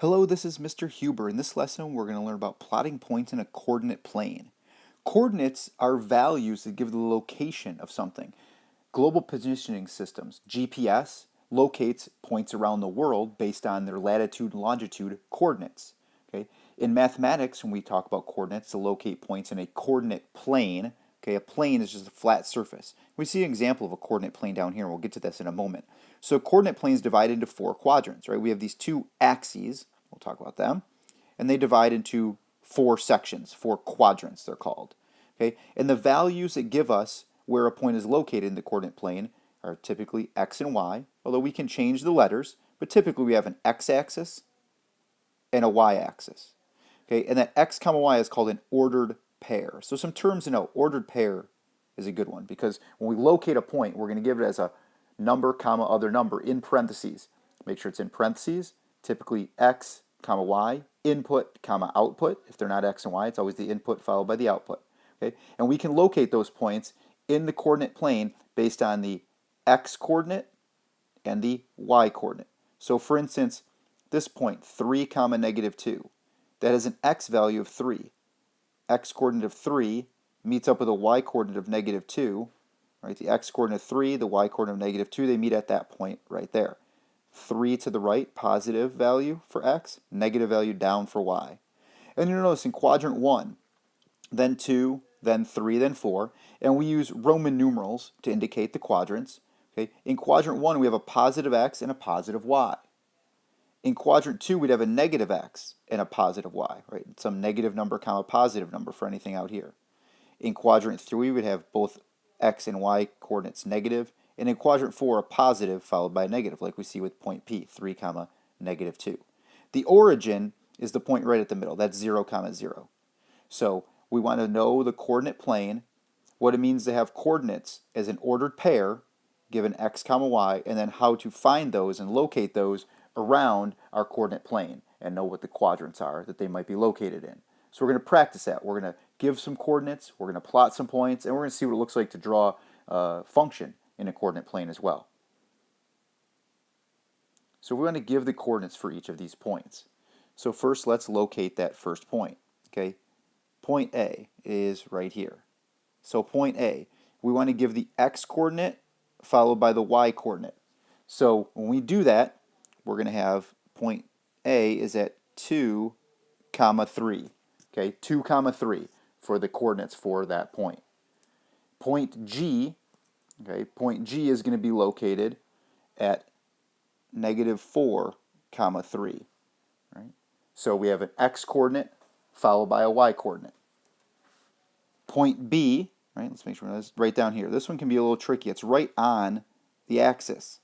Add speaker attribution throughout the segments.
Speaker 1: Hello, this is Mr. Huber. In this lesson, we're going to learn about plotting points in a coordinate plane. Coordinates are values that give the location of something. Global positioning systems, GPS, locates points around the world based on their latitude and longitude coordinates. Okay? In mathematics, when we talk about coordinates to locate points in a coordinate plane, okay, a plane is just a flat surface. We see an example of a coordinate plane down here, and we'll get to this in a moment. So coordinate planes divide into four quadrants, right? We have these two axes, we'll talk about them, and they divide into four sections, four quadrants they're called. Okay? And the values that give us where a point is located in the coordinate plane are typically x and y, although we can change the letters, but typically we have an x-axis and a y-axis. Okay, and that x comma y is called an ordered pair. So some terms to know. Ordered pair is a good one because when we locate a point, we're going to give it as a number comma other number in parentheses. Make sure it's in parentheses. Typically x comma y, input comma output. If they're not x and y, it's always the input followed by the output. Okay, and we can locate those points in the coordinate plane based on the x coordinate and the y coordinate. So for instance, this point 3 comma negative 2, that has an x value of 3. X coordinate of 3 meets up with a y coordinate of negative 2. Right? The x coordinate of 3, the y coordinate of negative 2, they meet at that point right there. 3 to the right, positive value for x, negative value down for y. And you'll notice in quadrant 1, then 2, then 3, then 4, and we use Roman numerals to indicate the quadrants. Okay? In quadrant 1, we have a positive x and a positive y. In quadrant 2, we'd have a negative x and a positive y, right? Some negative number comma positive number for anything out here. In quadrant 3, we'd have both x and y coordinates negative, and in quadrant 4, a positive followed by a negative, like we see with point P, 3 comma negative 2. The origin is the point right at the middle. That's 0 comma 0. So we want to know the coordinate plane, what it means to have coordinates as an ordered pair, given x comma y, and then how to find those and locate those around our coordinate plane and know what the quadrants are that they might be located in. So we're going to practice that. We're going to give some coordinates, we're going to plot some points, and we're going to see what it looks like to draw a function in a coordinate plane as well. So we're going to give the coordinates for each of these points. So first let's locate that first point. Okay, point A is right here. So point A, we want to give the x coordinate followed by the y coordinate. So when we do that, we're going to have point A is at 2 comma 3. Okay, 2 comma 3 for the coordinates for that point. Point G, okay, point G is going to be located at negative 4 comma 3. Right? So we have an x coordinate followed by a y coordinate. Point B, right, let's make sure that's right down here. This one can be a little tricky. It's right on the axis.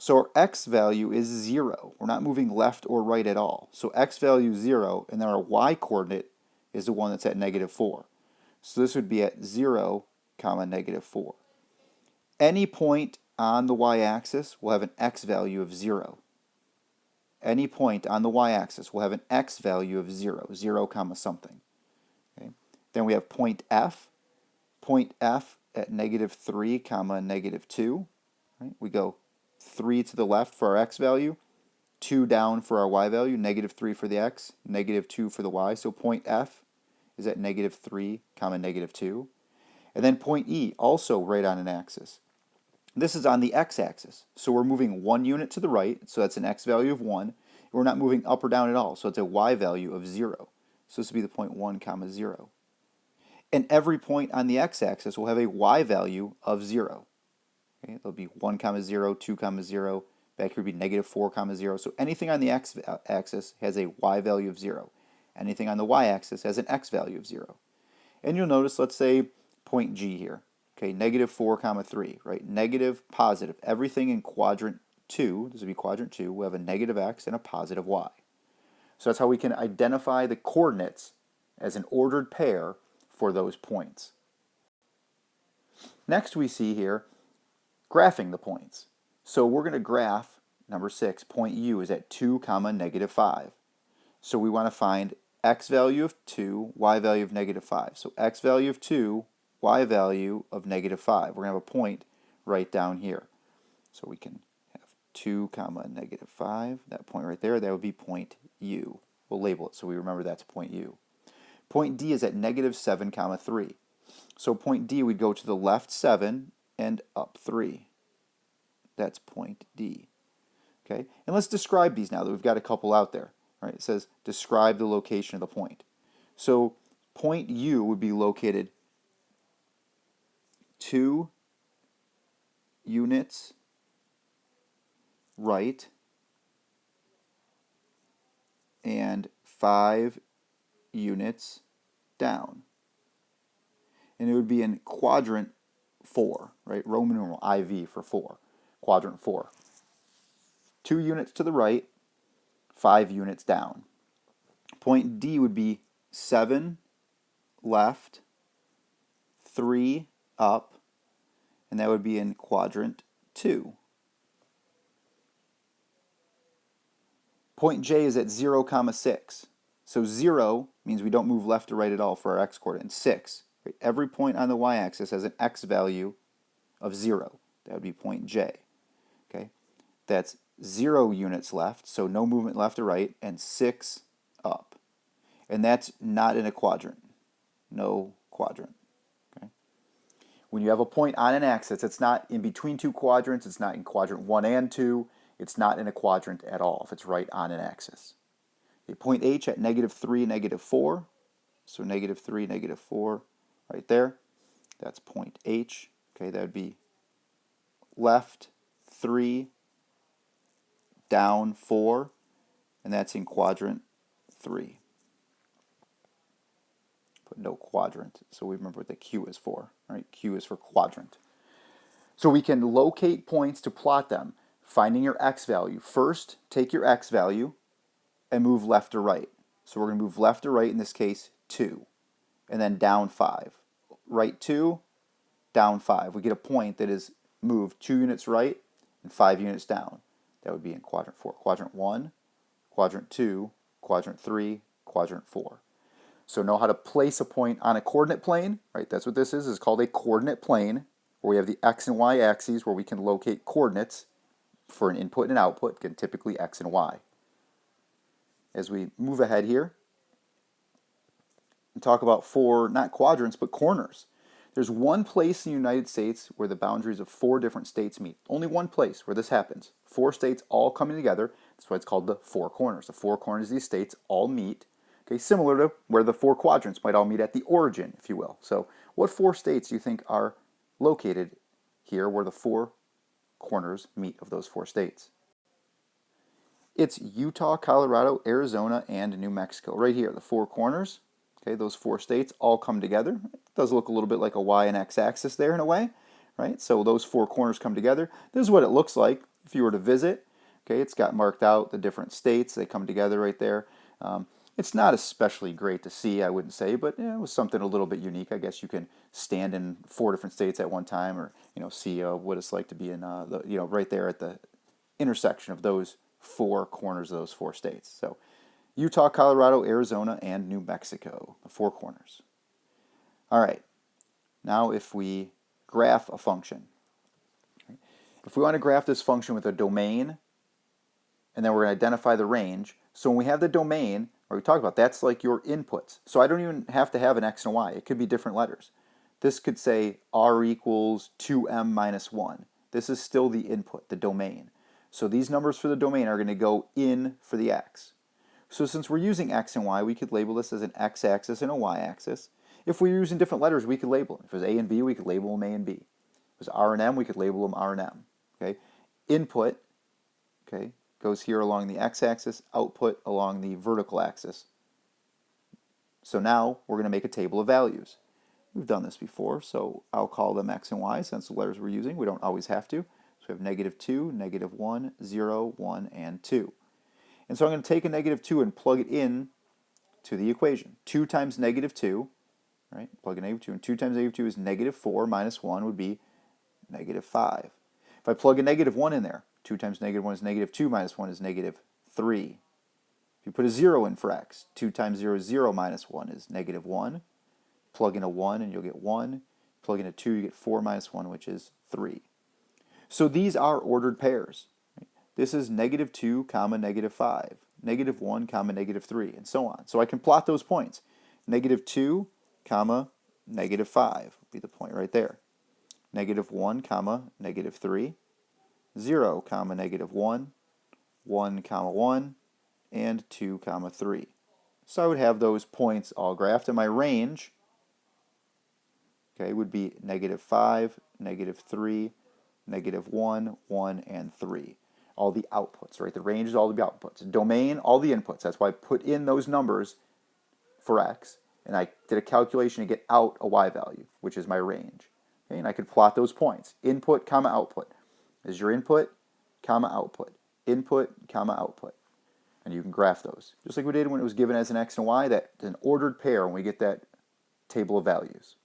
Speaker 1: So our x value is 0. We're not moving left or right at all. So x value is 0, and then our y coordinate is the one that's at negative 4. So this would be at 0 comma negative 4. Any point on the y-axis will have an x value of 0. Any point on the y-axis will have an x value of 0, 0 comma something. Okay. Then we have point F. Point F at negative 3 comma negative 2. Right. We go 3 to the left for our x value, 2 down for our y value, negative 3 for the x, negative 2 for the y. So point F is at negative 3 comma negative 2. And then point E, also right on an axis. This is on the x-axis. So we're moving 1 unit to the right, so that's an x value of 1. We're not moving up or down at all, so it's a y value of 0. So this would be the point 1 comma 0. And every point on the x-axis will have a y value of 0. Okay, there'll be 1 comma 0, 2 comma 0, back here would be negative 4 comma 0. So anything on the x-axis has a y value of 0. Anything on the y-axis has an x value of 0. And you'll notice, let's say, point G here. Okay, negative 4 comma 3, right? Negative, positive. Everything in quadrant 2, this would be quadrant 2, will have a negative x and a positive y. So that's how we can identify the coordinates as an ordered pair for those points. Next we see here graphing the points. So we're going to graph, number 6, point U is at 2 comma negative 5. So we want to find x value of 2, y value of negative 5. So x value of 2, y value of negative 5. We're going to have a point right down here. So we can have 2 comma negative 5, that point right there, that would be point U. We'll label it so we remember that's point U. Point D is at negative 7 comma 3. So point D would go to the left 7 and up 3. That's point D. Okay, and let's describe these now that we've got a couple out there. Right? It says describe the location of the point. So point U would be located 2 units right and 5 units down. And it would be in quadrant 4, right? Roman numeral IV for 4. Quadrant 4. 2 units to the right, 5 units down. Point D would be 7 left, 3 up, and that would be in quadrant 2. Point J is at 0, 6. So 0 means we don't move left or right at all for our x-coordinate. And 6, right? Every point on the y-axis has an x value of 0. That would be point J. Okay, that's 0 units left, so no movement left or right, and 6 up. And that's not in a quadrant. No quadrant. Okay. When you have a point on an axis, it's not in between two quadrants, it's not in quadrant 1 and 2, it's not in a quadrant at all if it's right on an axis. Okay, point H at negative 3, negative 4. So negative 3, negative 4 right there. That's point H. Okay, that would be left 3, down 4, and that's in quadrant 3. Put no quadrant, so we remember what the Q is for. Right? Q is for quadrant. So we can locate points to plot them, finding your x value. First, take your x value and move left or right. So we're going to move left or right, in this case, 2, and then down 5. Right 2, down 5. We get a point that is moved 2 units right and 5 units down. That would be in quadrant 4. Quadrant 1, quadrant 2, quadrant 3, quadrant 4. So know how to place a point on a coordinate plane, right? That's what this is. It's called a coordinate plane, where we have the x and y axes where we can locate coordinates for an input and an output, again, typically x and y. As we move ahead here and talk about 4, not quadrants, but corners. There's one place in the United States where the boundaries of 4 different states meet. Only one place where this happens. 4 states all coming together. That's why it's called the 4 corners. The 4 corners of these states all meet. Okay, similar to where the 4 quadrants might all meet at the origin, if you will. So what 4 states do you think are located here where the 4 corners meet of those 4 states? It's Utah, Colorado, Arizona, and New Mexico. Right here, the 4 corners. Okay, those 4 states all come together. It does look a little bit like a y and x axis there in a way, right? So those 4 corners come together. This is what it looks like if you were to visit. Okay, it's got marked out the different states. They come together right there. It's not especially great to see, I wouldn't say, but it was something a little bit unique. I guess you can stand in 4 different states at one time, or see what it's like to be in right there at the intersection of those 4 corners of those 4 states. So Utah, Colorado, Arizona, and New Mexico, the 4 corners. All right. Now if we graph a function, if we want to graph this function with a domain, and then we're going to identify the range. So when we have the domain, or we talk about, that's like your inputs. So I don't even have to have an x and y. It could be different letters. This could say r equals 2m minus 1. This is still the input, the domain. So these numbers for the domain are going to go in for the x. So since we're using x and y, we could label this as an x-axis and a y-axis. If we were using different letters, we could label them. If it was a and b, we could label them a and b. If it was r and m, we could label them r and m. Okay? Input, okay, goes here along the x-axis, output along the vertical axis. So now we're going to make a table of values. We've done this before, so I'll call them x and y since the letters we're using. We don't always have to. So we have negative 2, negative 1, 0, 1, and 2. And so I'm going to take a negative 2 and plug it in to the equation. 2 times negative 2, right? Plug in negative 2, and 2 times negative 2 is negative 4 minus 1 would be negative 5. If I plug a negative 1 in there, 2 times negative 1 is negative 2 minus 1 is negative 3. If you put a 0 in for x, 2 times 0 is 0 minus 1 is negative 1. Plug in a 1 and you'll get 1. Plug in a 2, you get 4 minus 1, which is 3. So these are ordered pairs. Right? This is negative 2 comma negative 5. -1, comma, -3, and so on. So I can plot those points. -2, comma, -5 would be the point right there. -1, comma, -3, 0, comma, -1, 1, comma, 1, and 2, comma, 3. So I would have those points all graphed, and my range, okay, would be -5, -3, -1, 1, and 3. All the outputs, right? The range is all the outputs. Domain, all the inputs. That's why I put in those numbers for x, and I did a calculation to get out a y value, which is my range. Okay, and I could plot those points. Input, comma, output is your input, comma, output. Input, comma, output. And you can graph those. Just like we did when it was given as an x and y, that's an ordered pair when we get that table of values.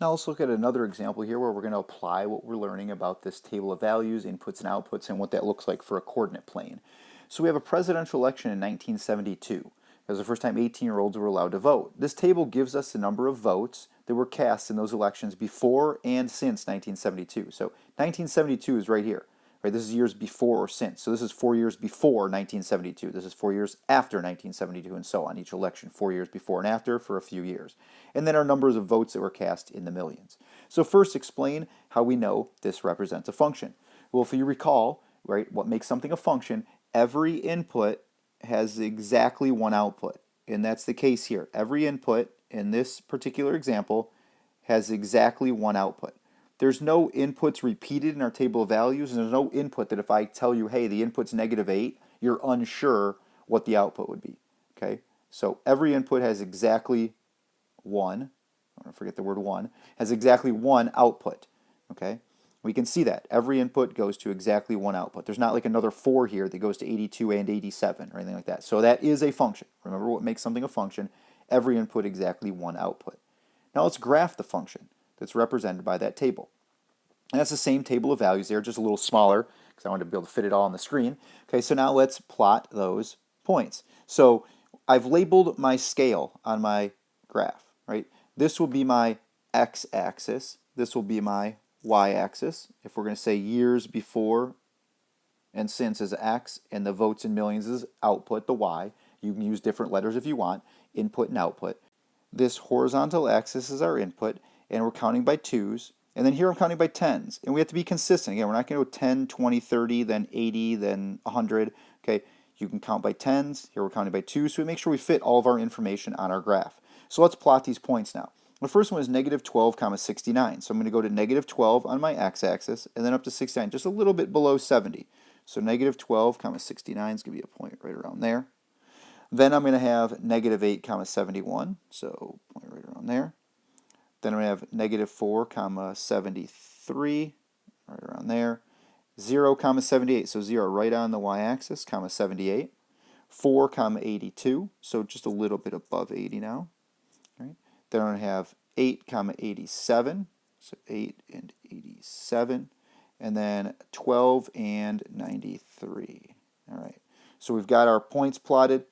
Speaker 1: Now let's look at another example here where we're going to apply what we're learning about this table of values, inputs and outputs, and what that looks like for a coordinate plane. So we have a presidential election in 1972. It was the first time 18-year-olds were allowed to vote. This table gives us the number of votes that were cast in those elections before and since 1972. So 1972 is right here. Right, this is years before or since. So this is 4 years before 1972. This is 4 years after 1972, and so on. Each election, 4 years before and after for a few years. And then our numbers of votes that were cast in the millions. So first, explain how we know this represents a function. Well, if you recall, right, what makes something a function, every input has exactly one output. And that's the case here. Every input in this particular example has exactly one output. There's no inputs repeated in our table of values, and there's no input that if I tell you, hey, the input's -8, you're unsure what the output would be. Okay? So every input has exactly one, I don't forget the word one, has exactly one output. Okay? We can see that. Every input goes to exactly one output. There's not like another 4 here that goes to 82 and 87 or anything like that. So that is a function. Remember what makes something a function? Every input exactly one output. Now let's graph the function that's represented by that table. And that's the same table of values there, just a little smaller because I wanted to be able to fit it all on the screen. Okay, so now let's plot those points. So I've labeled my scale on my graph, right? This will be my x-axis. This will be my y-axis. If we're going to say years before and since is x, and the votes in millions is output, the y. You can use different letters if you want, input and output. This horizontal axis is our input, and we're counting by 2s. And then here I'm counting by 10s. And we have to be consistent. Again, we're not going to go 10, 20, 30, then 80, then 100. Okay, you can count by 10s. Here we're counting by 2s. So we make sure we fit all of our information on our graph. So let's plot these points now. The first one is -12, 69. So I'm going to go to -12 on my x-axis, and then up to 69, just a little bit below 70. So -12, 69 is going to be a point right around there. Then I'm going to have -8, 71, so point right around there. Then I'm going to have -4, 73, right around there. 0, 78, so 0 right on the y-axis, 78. 4, 82, so just a little bit above 80 now. Right? Then I'm going to have 8, 87, so 8 and 87. And then 12 and 93. All right, so we've got our points plotted.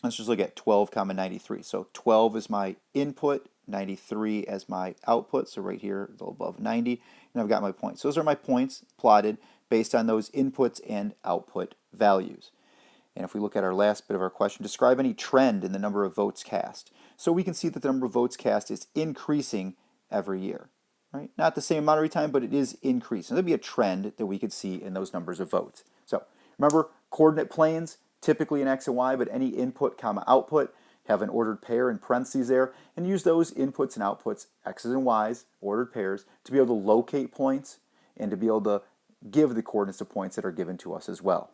Speaker 1: Let's just look at 12, 93. So 12 is my input, 93 as my output, so right here, a little above 90, and I've got my points. So those are my points plotted based on those inputs and output values. And if we look at our last bit of our question, describe any trend in the number of votes cast. So we can see that the number of votes cast is increasing every year. Right? Not the same amount every time, but it is increasing. There'd be a trend that we could see in those numbers of votes. So remember, coordinate planes, typically in x and y, but any input, output, have an ordered pair in parentheses there, and use those inputs and outputs, x's and y's, ordered pairs, to be able to locate points and to be able to give the coordinates of points that are given to us as well.